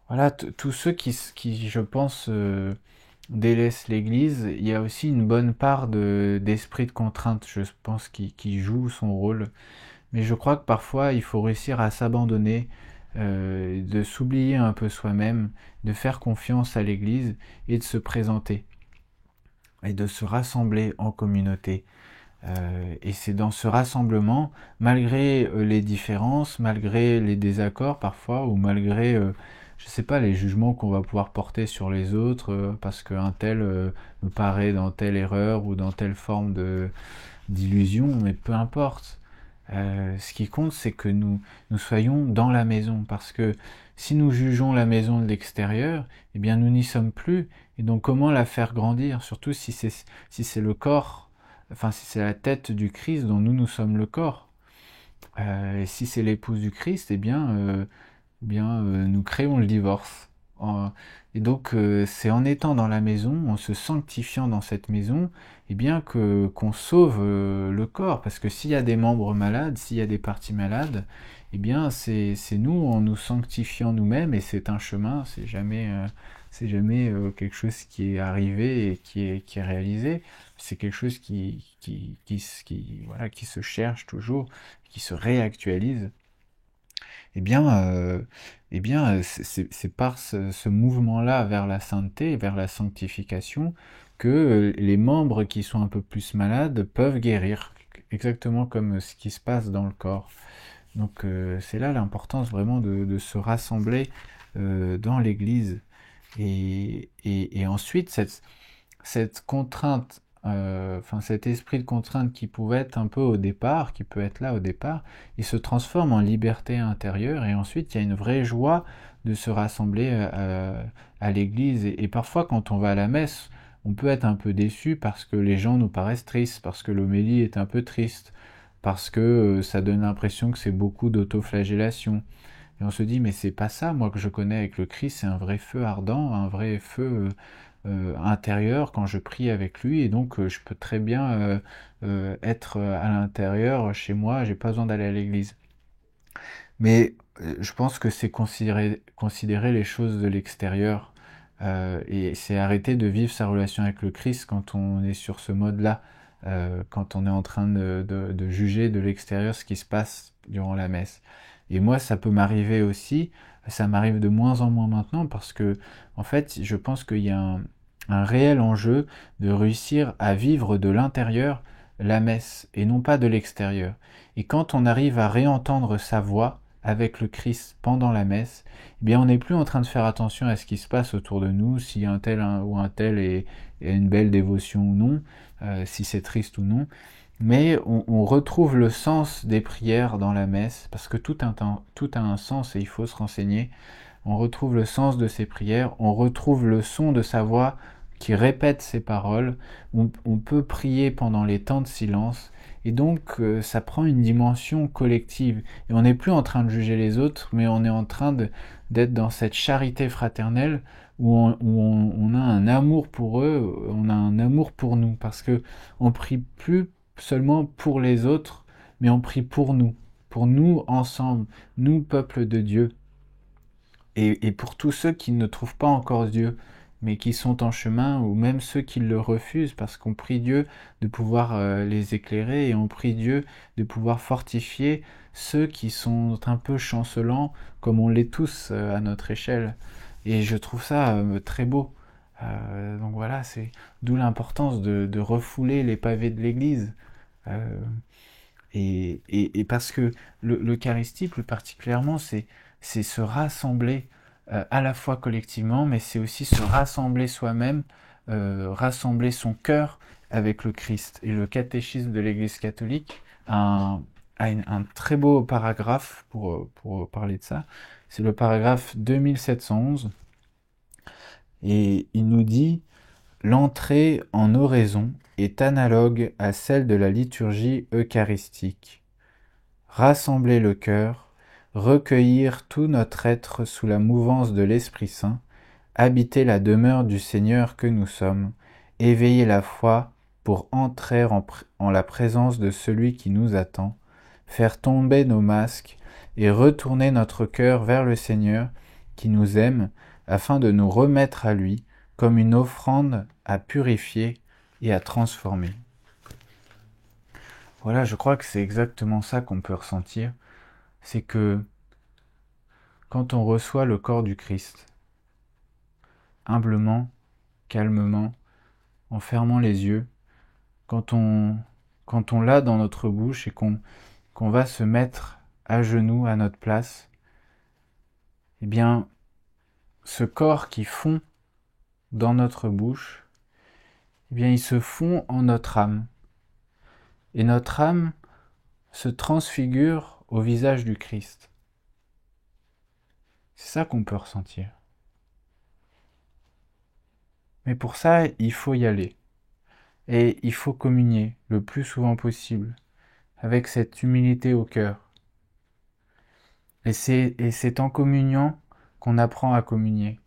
voilà, tous ceux qui, je pense, délaissent l'Église, il y a aussi une bonne part d'esprit de contrainte, je pense, qui joue son rôle. Mais je crois que parfois, il faut réussir à s'abandonner, de s'oublier un peu soi-même, de faire confiance à l'Église et de se présenter et de se rassembler en communauté. Et c'est dans ce rassemblement, malgré les différences, malgré les désaccords parfois, ou malgré, je sais pas, les jugements qu'on va pouvoir porter sur les autres, parce qu'un tel me paraît dans telle erreur ou dans telle forme d'illusion, mais peu importe. Ce qui compte, c'est que nous soyons dans la maison, parce que si nous jugeons la maison de l'extérieur, eh bien nous n'y sommes plus, et donc comment la faire grandir, surtout si c'est le corps, enfin si c'est la tête du Christ dont nous sommes le corps. Et si c'est l'épouse du Christ, nous créons le divorce. Et donc c'est en étant dans la maison, en se sanctifiant dans cette maison, eh bien qu'on sauve le corps. Parce que s'il y a des membres malades, s'il y a des parties malades, eh bien c'est nous en nous sanctifiant nous-mêmes, et c'est un chemin, c'est jamais quelque chose qui est arrivé et qui est réalisé. C'est quelque chose voilà, qui se cherche toujours, qui se réactualise. Eh bien, c'est par ce mouvement-là vers la sainteté, vers la sanctification, que les membres qui sont un peu plus malades peuvent guérir, exactement comme ce qui se passe dans le corps. Donc c'est là l'importance vraiment de se rassembler dans l'Église. Et ensuite, cette contrainte, enfin cet esprit de contrainte qui pouvait être un peu au départ, qui peut être là au départ, il se transforme en liberté intérieure, et ensuite il y a une vraie joie de se rassembler à l'église. Et parfois quand on va à la messe, on peut être un peu déçu parce que les gens nous paraissent tristes, parce que l'homélie est un peu triste, parce que ça donne l'impression que c'est beaucoup d'autoflagellation. Et on se dit, mais c'est pas ça, moi, que je connais avec le Christ, c'est un vrai feu ardent, un vrai feu intérieur quand je prie avec lui, et donc je peux très bien être à l'intérieur chez moi, j'ai pas besoin d'aller à l'église. Mais je pense que c'est considérer les choses de l'extérieur, et c'est arrêter de vivre sa relation avec le Christ quand on est sur ce mode-là, quand on est en train de juger de l'extérieur ce qui se passe durant la messe. Et moi, ça peut m'arriver aussi, ça m'arrive de moins en moins maintenant, parce que, en fait, je pense qu'il y a un réel enjeu de réussir à vivre de l'intérieur la messe, et non pas de l'extérieur. Et quand on arrive à réentendre sa voix avec le Christ pendant la messe, eh bien on n'est plus en train de faire attention à ce qui se passe autour de nous, si un tel ou un tel est une belle dévotion ou non, si c'est triste ou non, mais on retrouve le sens des prières dans la messe, parce que tout a un sens et il faut se renseigner. On retrouve le sens de ses prières, on retrouve le son de sa voix qui répète ses paroles, on peut prier pendant les temps de silence, et donc ça prend une dimension collective. Et on n'est plus en train de juger les autres, mais on est en train d'être dans cette charité fraternelle où on a un amour pour eux, on a un amour pour nous, parce que on prie plus seulement pour les autres, mais on prie pour nous ensemble, nous peuple de Dieu, et pour tous ceux qui ne trouvent pas encore Dieu, mais qui sont en chemin, ou même ceux qui le refusent, parce qu'on prie Dieu de pouvoir les éclairer, et on prie Dieu de pouvoir fortifier ceux qui sont un peu chancelants, comme on l'est tous à notre échelle. Et je trouve ça très beau. Donc voilà, c'est d'où l'importance de refouler les pavés de l'église. Euh, et parce que l'Eucharistie, plus particulièrement, c'est se rassembler à la fois collectivement, mais c'est aussi se rassembler soi-même, rassembler son cœur avec le Christ. Et le catéchisme de l'Église catholique a un très beau paragraphe pour parler de ça. C'est le paragraphe 2711. Et il nous dit: l'entrée en oraison est analogue à celle de la liturgie eucharistique. Rassembler le cœur, recueillir tout notre être sous la mouvance de l'Esprit Saint, habiter la demeure du Seigneur que nous sommes, éveiller la foi pour entrer en la présence de celui qui nous attend, faire tomber nos masques et retourner notre cœur vers le Seigneur qui nous aime, afin de nous remettre à lui comme une offrande à purifier et à transformer. Voilà, je crois que c'est exactement ça qu'on peut ressentir, c'est que quand on reçoit le corps du Christ, humblement, calmement, en fermant les yeux, quand on l'a dans notre bouche et qu'on va se mettre à genoux à notre place, eh bien, ce corps qui fond dans notre bouche, eh bien, il se fond en notre âme. Et notre âme se transfigure au visage du Christ. C'est ça qu'on peut ressentir. Mais pour ça, il faut y aller. Et il faut communier le plus souvent possible, avec cette humilité au cœur. Et c'est en communiant qu'on apprend à communier.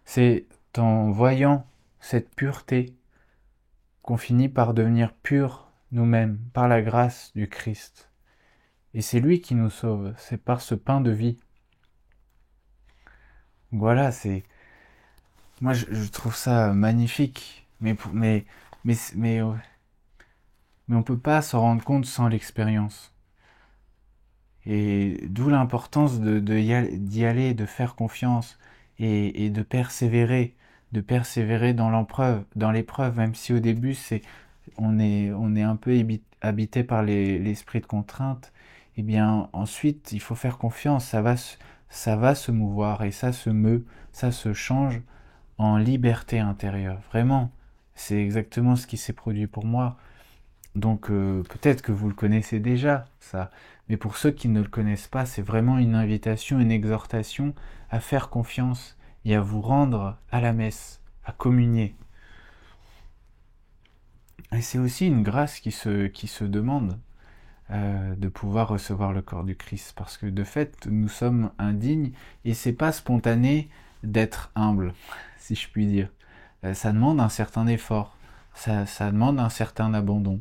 C'est en voyant cette pureté qu'on finit par devenir pur nous-mêmes, par la grâce du Christ. Et c'est lui qui nous sauve, c'est par ce pain de vie. Voilà, moi je trouve ça magnifique, mais on peut pas s'en rendre compte sans l'expérience. Et d'où l'importance d'y aller, de faire confiance et de persévérer dans l'épreuve, même si au début on est un peu habité par l'esprit de contrainte. Eh bien ensuite il faut faire confiance, ça va se mouvoir et ça se change en liberté intérieure. Vraiment, c'est exactement ce qui s'est produit pour moi. Donc peut-être que vous le connaissez déjà, ça. Mais pour ceux qui ne le connaissent pas, c'est vraiment une invitation, une exhortation à faire confiance et à vous rendre à la messe, à communier. Et c'est aussi une grâce qui se demande de pouvoir recevoir le corps du Christ, parce que de fait, nous sommes indignes et c'est pas spontané d'être humble, si je puis dire. Ça demande un certain effort, ça demande un certain abandon.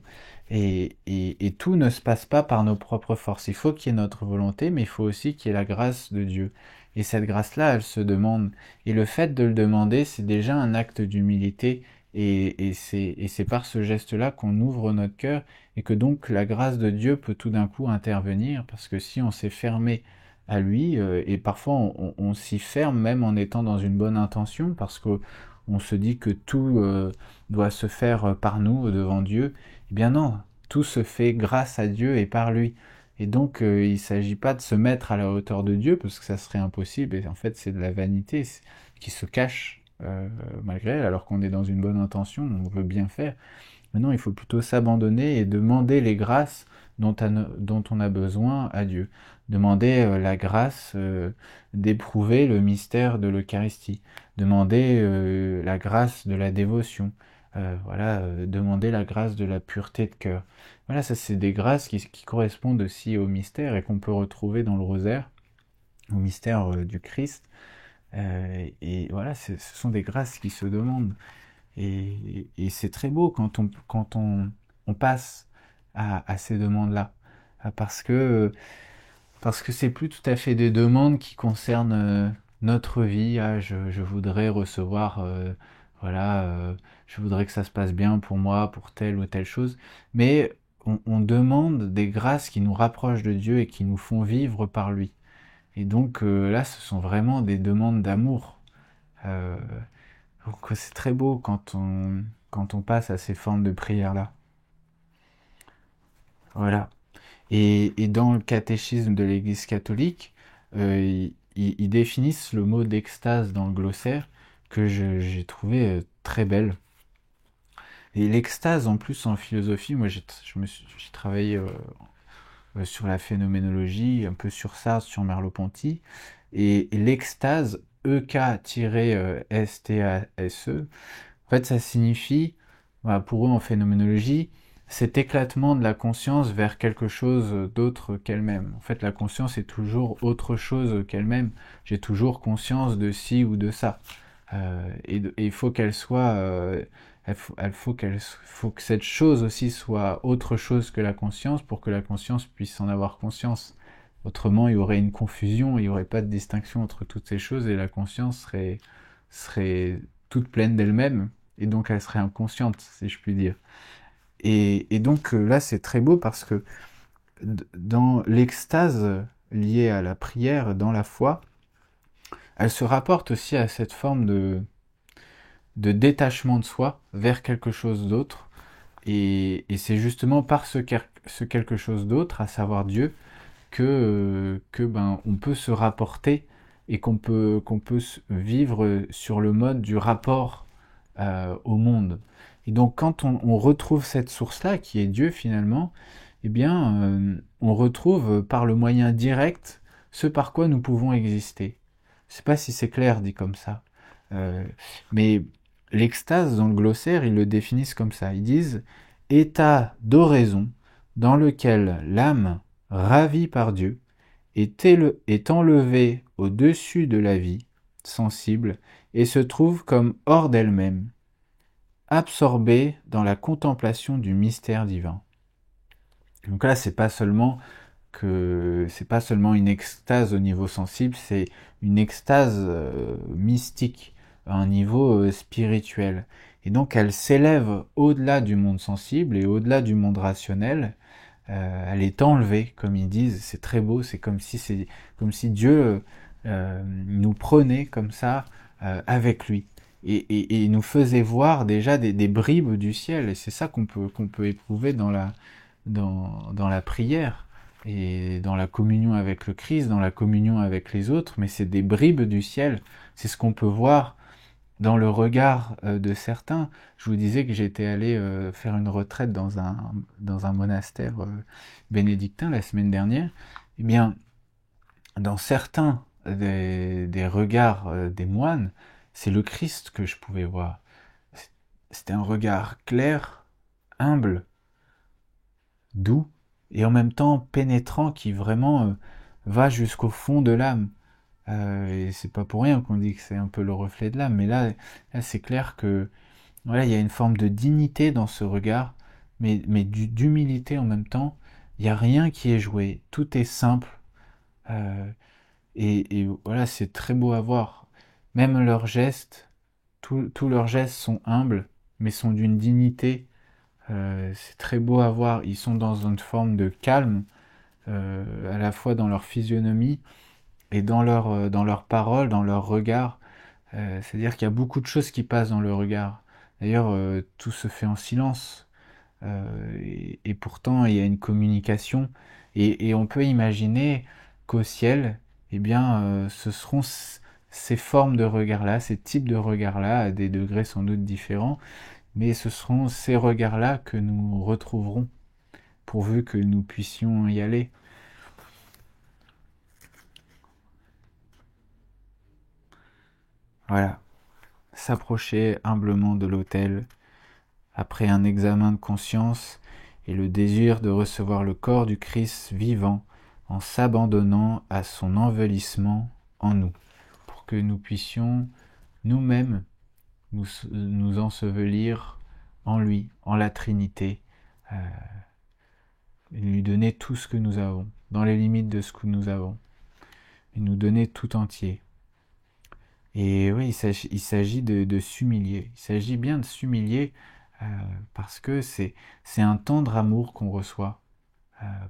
Et tout ne se passe pas par nos propres forces. Il faut qu'il y ait notre volonté, mais il faut aussi qu'il y ait la grâce de Dieu. Et cette grâce-là, elle se demande. Et le fait de le demander, c'est déjà un acte d'humilité. Et c'est par ce geste-là qu'on ouvre notre cœur et que donc la grâce de Dieu peut tout d'un coup intervenir. Parce que si on s'est fermé à lui, et parfois on s'y ferme même en étant dans une bonne intention, parce qu'on se dit que tout doit se faire par nous devant Dieu, eh bien non, tout se fait grâce à Dieu et par lui. Et donc il ne s'agit pas de se mettre à la hauteur de Dieu, parce que ça serait impossible, et en fait c'est de la vanité qui se cache malgré elle, alors qu'on est dans une bonne intention, on veut bien faire. Maintenant il faut plutôt s'abandonner et demander les grâces dont on a besoin à Dieu. Demander la grâce d'éprouver le mystère de l'Eucharistie. Demander la grâce de la dévotion. Demander la grâce de la pureté de cœur. Voilà, ça c'est des grâces qui correspondent aussi au mystère et qu'on peut retrouver dans le rosaire, au mystère du Christ. Et voilà, ce sont des grâces qui se demandent. Et c'est très beau quand on passe à ces demandes-là. Parce que c'est plus tout à fait des demandes qui concernent notre vie. Ah, je voudrais recevoir, je voudrais que ça se passe bien pour moi, pour telle ou telle chose. Mais on demande des grâces qui nous rapprochent de Dieu et qui nous font vivre par lui. Et donc là, ce sont vraiment des demandes d'amour. Euh, donc c'est très beau quand on passe à ces formes de prière-là. Voilà. Et dans le catéchisme de l'Église catholique, ils définissent le mot d'extase dans le glossaire que j'ai trouvé très belle. Et l'extase, en plus, en philosophie, moi j'ai travaillé sur la phénoménologie, un peu sur Sartre, sur Merleau-Ponty, et l'extase, E-K-S-T-A-S-E, en fait ça signifie, voilà, pour eux en phénoménologie, cet éclatement de la conscience vers quelque chose d'autre qu'elle-même. En fait, la conscience est toujours autre chose qu'elle-même. J'ai toujours conscience de ci ou de ça. Et il faut qu'elle soit faut que cette chose aussi soit autre chose que la conscience pour que la conscience puisse en avoir conscience. Autrement, il y aurait une confusion, il n'y aurait pas de distinction entre toutes ces choses et la conscience serait toute pleine d'elle-même et donc elle serait inconsciente, si je puis dire. Et donc là, c'est très beau parce que dans l'extase liée à la prière, dans la foi, elle se rapporte aussi à cette forme de détachement de soi vers quelque chose d'autre. Et c'est justement par ce quelque chose d'autre, à savoir Dieu, que ben, on peut se rapporter et qu'on peut vivre sur le mode du rapport au monde. Et donc quand on retrouve cette source-là, qui est Dieu finalement, eh bien, on retrouve par le moyen direct ce par quoi nous pouvons exister. Je ne sais pas si c'est clair dit comme ça. Mais l'extase, dans le glossaire, ils le définissent comme ça. Ils disent « état d'oraison dans lequel l'âme, ravie par Dieu, est enlevée au-dessus de la vie sensible et se trouve comme hors d'elle-même, absorbée dans la contemplation du mystère divin. » Donc là, c'est pas seulement une extase au niveau sensible, c'est une extase mystique, à un niveau spirituel. Et donc elle s'élève au-delà du monde sensible et au-delà du monde rationnel. Elle est enlevée, comme ils disent, c'est très beau, c'est comme si Dieu nous prenait comme ça avec lui. Et nous faisait voir déjà des bribes du ciel. Et c'est ça qu'on peut éprouver dans la prière et dans la communion avec le Christ, dans la communion avec les autres, mais c'est des bribes du ciel. C'est ce qu'on peut voir dans le regard de certains. Je vous disais que j'étais allé faire une retraite dans un monastère bénédictin la semaine dernière. Eh bien, dans certains des regards des moines, c'est le Christ que je pouvais voir. C'était un regard clair, humble, doux, et en même temps pénétrant qui vraiment va jusqu'au fond de l'âme. Et c'est pas pour rien qu'on dit que c'est un peu le reflet de l'âme, mais là c'est clair que voilà, il y a une forme de dignité dans ce regard, mais d'humilité en même temps. Il n'y a rien qui est joué, tout est simple. Et voilà, c'est très beau à voir. Même leurs gestes, tous leurs gestes sont humbles, mais sont d'une dignité. C'est très beau à voir. Ils sont dans une forme de calme, à la fois dans leur physionomie et dans leur parole, dans leur regard. C'est-à-dire qu'il y a beaucoup de choses qui passent dans le regard. D'ailleurs, tout se fait en silence. Et pourtant, il y a une communication. Et on peut imaginer qu'au ciel, eh bien, ce seront ces formes de regard-là, ces types de regards-là, à des degrés sans doute différents, mais ce seront ces regards-là que nous retrouverons, pourvu que nous puissions y aller. Voilà, s'approcher humblement de l'autel, après un examen de conscience et le désir de recevoir le corps du Christ vivant en s'abandonnant à son envelissement en nous, pour que nous puissions nous-mêmes nous ensevelir en lui, en la Trinité, et lui donner tout ce que nous avons, dans les limites de ce que nous avons, et nous donner tout entier. Et oui, il s'agit de s'humilier. Il s'agit bien de s'humilier parce que c'est un tendre amour qu'on reçoit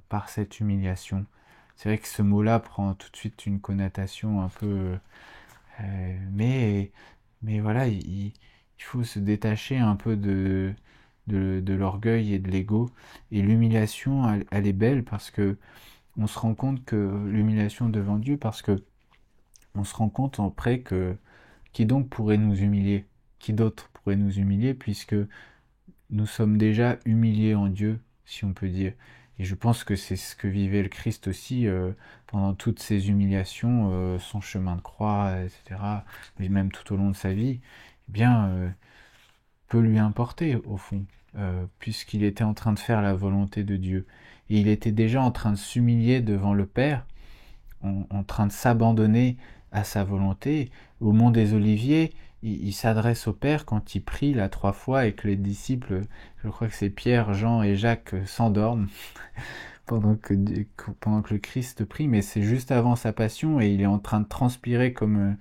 par cette humiliation. C'est vrai que ce mot-là prend tout de suite une connotation un peu... mais voilà, il faut se détacher un peu de l'orgueil et de l'ego. Et l'humiliation, elle est belle parce que on se rend compte que l'humiliation devant Dieu, parce que on se rend compte après que qui donc pourrait nous humilier? Qui d'autre pourrait nous humilier puisque nous sommes déjà humiliés en Dieu, si on peut dire. Et je pense que c'est ce que vivait le Christ aussi pendant toutes ces humiliations, son chemin de croix, etc., mais même tout au long de sa vie, eh bien, peut lui importer au fond, puisqu'il était en train de faire la volonté de Dieu. Et il était déjà en train de s'humilier devant le Père, en train de s'abandonner à sa volonté. Au Mont des Oliviers, il s'adresse au Père quand il prie là 3 fois et que les disciples, je crois que c'est Pierre, Jean et Jacques, s'endorment pendant que le Christ prie, mais c'est juste avant sa passion et il est en train de transpirer comme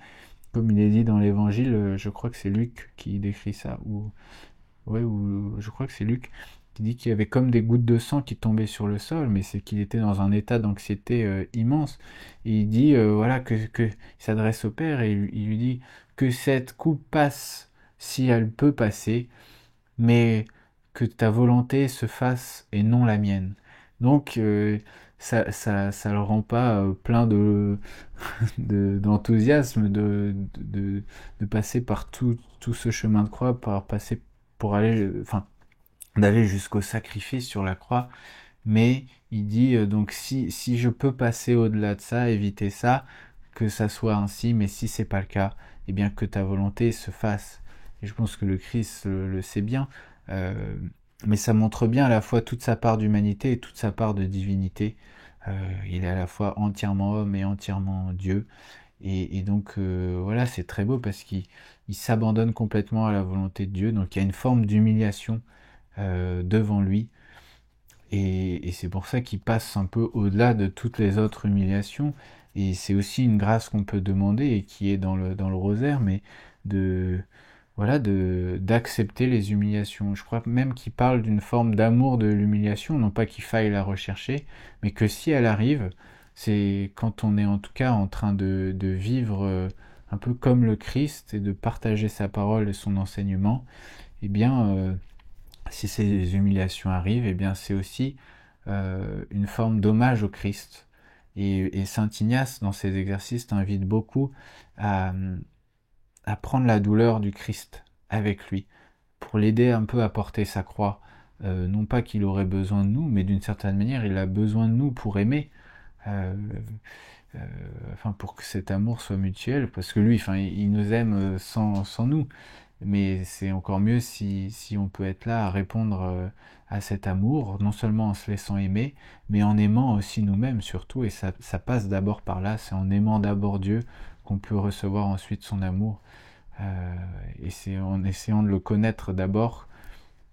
il est dit dans l'Évangile. Je crois que c'est Luc qui décrit ça, ou je crois que c'est Luc qui dit qu'il y avait comme des gouttes de sang qui tombaient sur le sol, mais c'est qu'il était dans un état d'anxiété immense. Et il dit, voilà, il s'adresse au Père et il lui dit que cette coupe passe si elle peut passer, mais que ta volonté se fasse et non la mienne. Donc, ça le rend pas plein d'enthousiasme de passer par tout ce chemin de croix, pour aller, enfin, d'aller jusqu'au sacrifice sur la croix. Mais il dit, donc si je peux passer au-delà de ça, éviter ça, que ça soit ainsi, mais si c'est pas le cas, eh bien que ta volonté se fasse. Et je pense que le Christ le sait bien, euh, mais ça montre bien à la fois toute sa part d'humanité et toute sa part de divinité. Il est à la fois entièrement homme et entièrement Dieu. Et donc voilà, c'est très beau parce qu'il s'abandonne complètement à la volonté de Dieu. Donc il y a une forme d'humiliation devant lui. Et c'est pour ça qu'il passe un peu au-delà de toutes les autres humiliations. Et c'est aussi une grâce qu'on peut demander et qui est dans le rosaire, mais de voilà d'accepter les humiliations. Je crois même qu'il parle d'une forme d'amour de l'humiliation, non pas qu'il faille la rechercher, mais que si elle arrive, c'est quand on est en tout cas en train de vivre un peu comme le Christ et de partager sa parole et son enseignement, eh bien si ces humiliations arrivent, eh bien c'est aussi une forme d'hommage au Christ. Et saint Ignace, dans ses exercices, t'invite beaucoup à, à prendre la douleur du Christ avec lui, pour l'aider un peu à porter sa croix. Non pas qu'il aurait besoin de nous, mais d'une certaine manière, il a besoin de nous pour aimer. Euh, euh, enfin, pour que cet amour soit mutuel, parce que lui, enfin, il nous aime sans nous. Mais c'est encore mieux si on peut être là à répondre à cet amour, non seulement en se laissant aimer, mais en aimant aussi nous-mêmes surtout. Et ça passe d'abord par là, c'est en aimant d'abord Dieu qu'on peut recevoir ensuite son amour. Et c'est en essayant de le connaître d'abord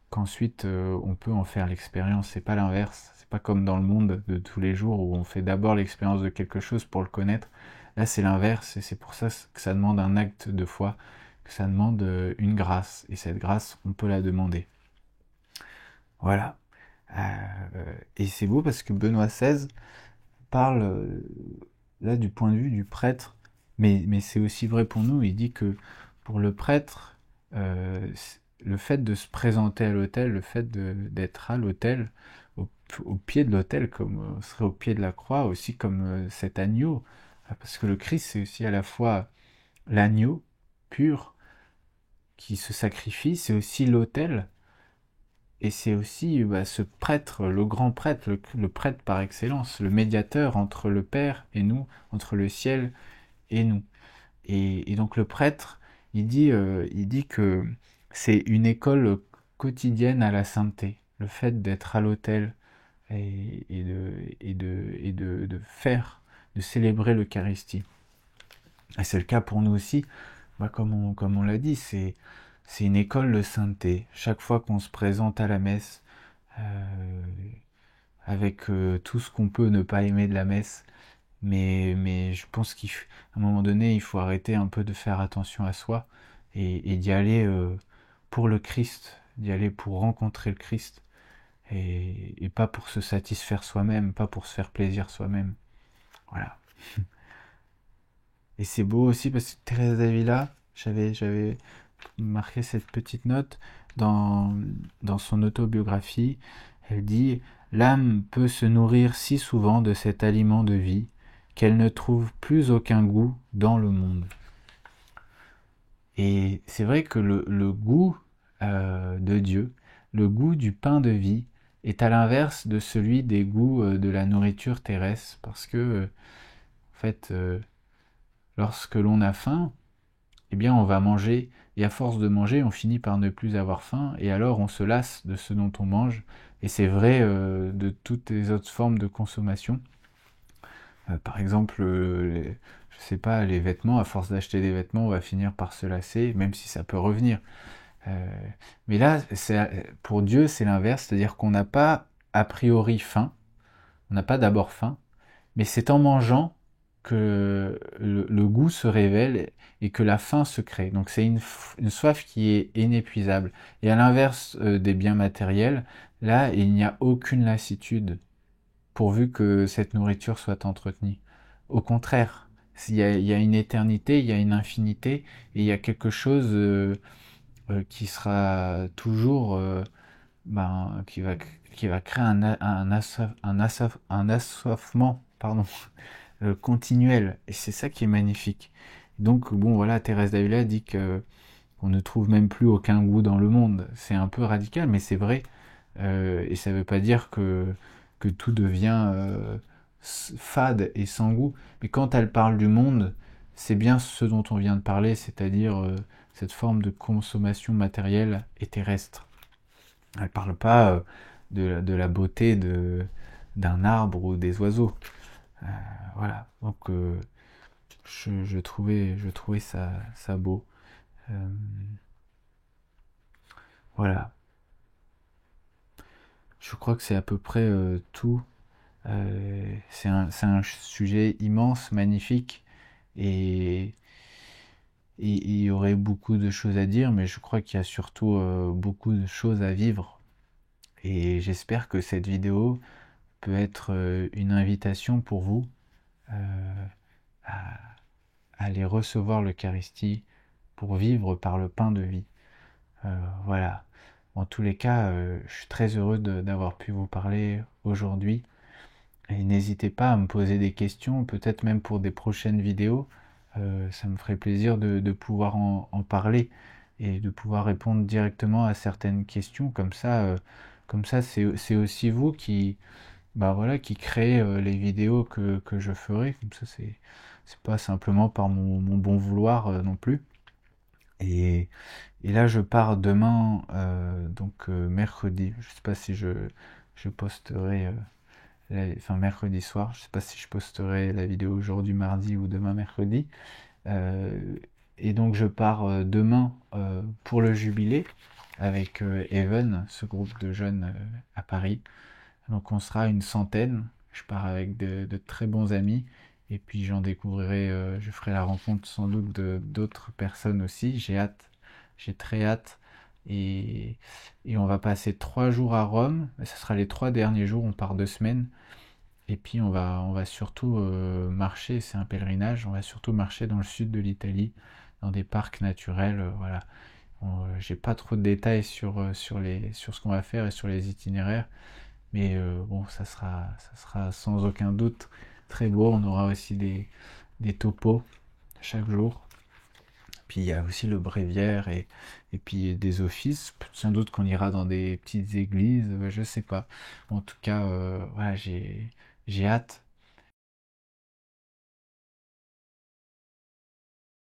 qu'ensuite on peut en faire l'expérience. C'est pas l'inverse. C'est pas comme dans le monde de tous les jours où on fait d'abord l'expérience de quelque chose pour le connaître. Là, c'est l'inverse, et c'est pour ça que ça demande un acte de foi, que ça demande une grâce. Et cette grâce, on peut la demander. Voilà. Et c'est beau parce que Benoît XVI parle là du point de vue du prêtre, mais c'est aussi vrai pour nous. Il dit que pour le prêtre, le fait de se présenter à l'autel, le fait d'être à l'autel, au pied de l'autel, comme on serait au pied de la croix, aussi comme cet agneau, parce que le Christ, c'est aussi à la fois l'agneau pur qui se sacrifie, c'est aussi l'autel, et c'est aussi ce prêtre, le grand prêtre, le prêtre par excellence, le médiateur entre le Père et nous, entre le ciel et nous. Et donc le prêtre, il dit que c'est une école quotidienne à la sainteté, le fait d'être à l'autel et de faire, de célébrer l'Eucharistie. Et c'est le cas pour nous aussi, comme on l'a dit, c'est une école de sainteté. Chaque fois qu'on se présente à la messe, euh, avec tout ce qu'on peut ne pas aimer de la messe, mais je pense qu'à un moment donné, il faut arrêter un peu de faire attention à soi et d'y aller pour le Christ, d'y aller pour rencontrer le Christ et pas pour se satisfaire soi-même, pas pour se faire plaisir soi-même. Voilà. Et c'est beau aussi parce que Thérèse d'Avila, j'avais marqué cette petite note dans son autobiographie. Elle dit: l'âme peut se nourrir si souvent de cet aliment de vie qu'elle ne trouve plus aucun goût dans le monde. Et c'est vrai que le goût de Dieu, le goût du pain de vie, est à l'inverse de celui des goûts de la nourriture terrestre, parce que en fait, lorsque l'on a faim, eh bien on va manger, et à force de manger, on finit par ne plus avoir faim, et alors on se lasse de ce dont on mange, et c'est vrai de toutes les autres formes de consommation. Par exemple, je je sais pas, les vêtements, à force d'acheter des vêtements, on va finir par se lasser, même si ça peut revenir. Euh, mais là, pour Dieu, c'est l'inverse, c'est-à-dire qu'on n'a pas a priori faim, on n'a pas d'abord faim, mais c'est en mangeant que le goût se révèle et que la faim se crée. Donc c'est une soif qui est inépuisable. Et à l'inverse des biens matériels, là, il n'y a aucune lassitude pourvu que cette nourriture soit entretenue. Au contraire, il y a une éternité, il y a une infinité, et il y a quelque chose qui sera toujours, ben, qui va créer un assoiffement, pardon, continuel. Et c'est ça qui est magnifique. Donc, bon, voilà, Thérèse d'Avila dit que on ne trouve même plus aucun goût dans le monde. C'est un peu radical, mais c'est vrai. Et ça ne veut pas dire que tout devient fade et sans goût. Mais quand elle parle du monde, c'est bien ce dont on vient de parler, c'est-à-dire cette forme de consommation matérielle et terrestre. Elle ne parle pas de la beauté d'un arbre ou des oiseaux. Euh, voilà. Donc je trouvais ça beau. Euh, voilà. Je crois que c'est à peu près tout. C'est un sujet immense, magnifique, et il y aurait beaucoup de choses à dire, mais je crois qu'il y a surtout beaucoup de choses à vivre. Et j'espère que cette vidéo peut être une invitation pour vous euh, à, à aller recevoir l'Eucharistie pour vivre par le pain de vie. Voilà. En tous les cas, je suis très heureux d'avoir pu vous parler aujourd'hui. Et n'hésitez pas à me poser des questions, peut-être même pour des prochaines vidéos. Ça me ferait plaisir de pouvoir en parler et de pouvoir répondre directement à certaines questions. Comme ça, c'est aussi vous qui, bah voilà, qui créez les vidéos que je ferai. Comme ça, c'est pas simplement par mon bon vouloir non plus. Et, et là, je pars demain, mercredi. Je sais pas si je posterai. Enfin mercredi soir. Je sais pas si je posterai la vidéo aujourd'hui mardi ou demain mercredi. Euh, et donc je pars demain pour le jubilé avec Even, ce groupe de jeunes à Paris. Donc on sera une centaine. Je pars avec de très bons amis. Et puis j'en découvrirai, je ferai la rencontre sans doute d'autres personnes aussi. J'ai hâte, j'ai très hâte. Et, et on va passer 3 jours à Rome. Ce sera les 3 derniers jours, on part 2 semaines. Et puis on va surtout marcher, c'est un pèlerinage, on va surtout marcher dans le sud de l'Italie, dans des parcs naturels. Voilà. J'ai pas trop de détails sur ce qu'on va faire et sur les itinéraires, mais bon, ça sera sans aucun doute très beau. On aura aussi des topos chaque jour. Puis il y a aussi le bréviaire et puis des offices. Sans doute qu'on ira dans des petites églises, je sais pas. En tout cas, voilà, j'ai hâte.